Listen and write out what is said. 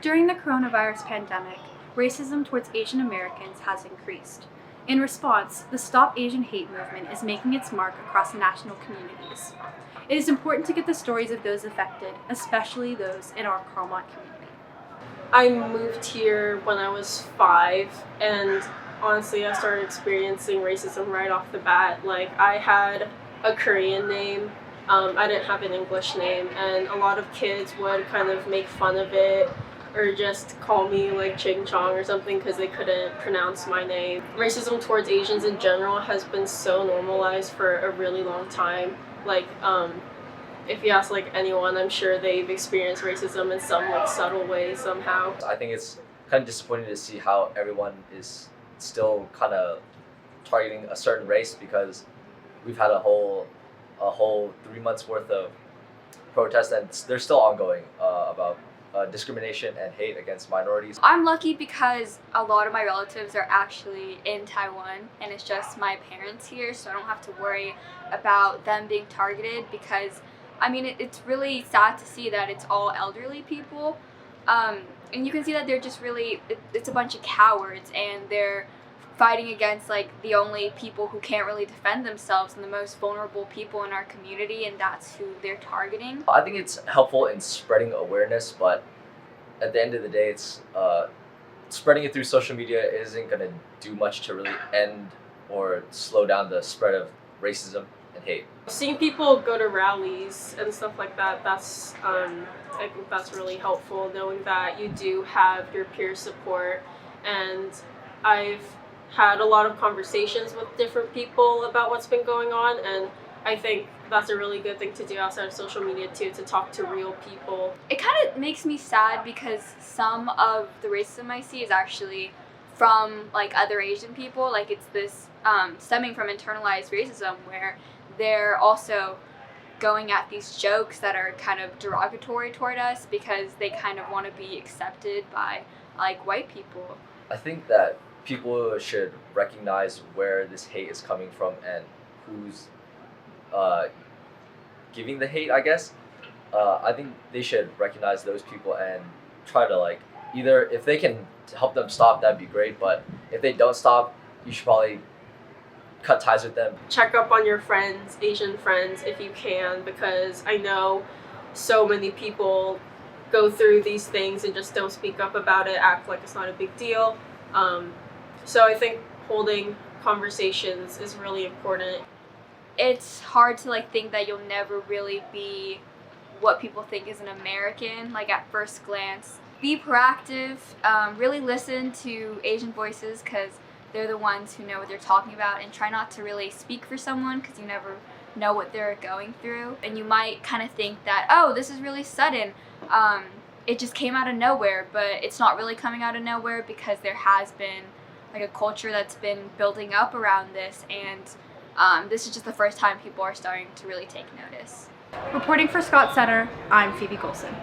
During the coronavirus pandemic, racism towards Asian Americans has increased. In response, the Stop Asian Hate movement is making its mark across national communities. It is important to get the stories of those affected, especially those in our Carlmont community. I moved here when I was 5, and honestly I started experiencing racism right off the bat. Like, I had a Korean name, I didn't have an English name, and a lot of kids would kind of make fun of it or just call me like Ching Chong or something because they couldn't pronounce my name. Racism towards Asians in general has been so normalized for a really long time. Like, if you ask like anyone, I'm sure they've experienced racism in some like subtle way somehow. I think it's kind of disappointing to see how everyone is still kind of targeting a certain race, because we've had a whole 3 months worth of protests, and they're still ongoing about discrimination and hate against minorities. I'm lucky because a lot of my relatives are actually in Taiwan, and it's just my parents here, so I don't have to worry about them being targeted, because I mean it's really sad to see that it's all elderly people, and you can see that they're just really, it's a bunch of cowards, and they're fighting against like the only people who can't really defend themselves and the most vulnerable people in our community, and that's who they're targeting. I think it's helpful in spreading awareness, but at the end of the day, it's spreading it through social media isn't going to do much to really end or slow down the spread of racism and hate. Seeing people go to rallies and stuff like that, that's I think that's really helpful, knowing that you do have your peer support. And I've had a lot of conversations with different people about what's been going on, and I think that's a really good thing to do outside of social media too, to talk to real people. It kind of makes me sad because some of the racism I see is actually from like other Asian people. Like, it's this stemming from internalized racism, where they're also going at these jokes that are kind of derogatory toward us because they kind of want to be accepted by like white people. I think that people should recognize where this hate is coming from and who's giving the hate, I guess. I think they should recognize those people and try to, like, either if they can help them stop, that'd be great, but if they don't stop, you should probably cut ties with them. Check up on your friends, Asian friends, if you can, because I know so many people go through these things and just don't speak up about it, act like it's not a big deal. So I think holding conversations is really important. It's hard to like think that you'll never really be what people think is an American, like at first glance. Be proactive, really listen to Asian voices because they're the ones who know what they're talking about, and try not to really speak for someone because you never know what they're going through. And you might kind of think that, oh, this is really sudden. It just came out of nowhere, but it's not really coming out of nowhere because there has been like a culture that's been building up around this, and this is just the first time people are starting to really take notice. Reporting for Scott Center, I'm Phoebe Golson.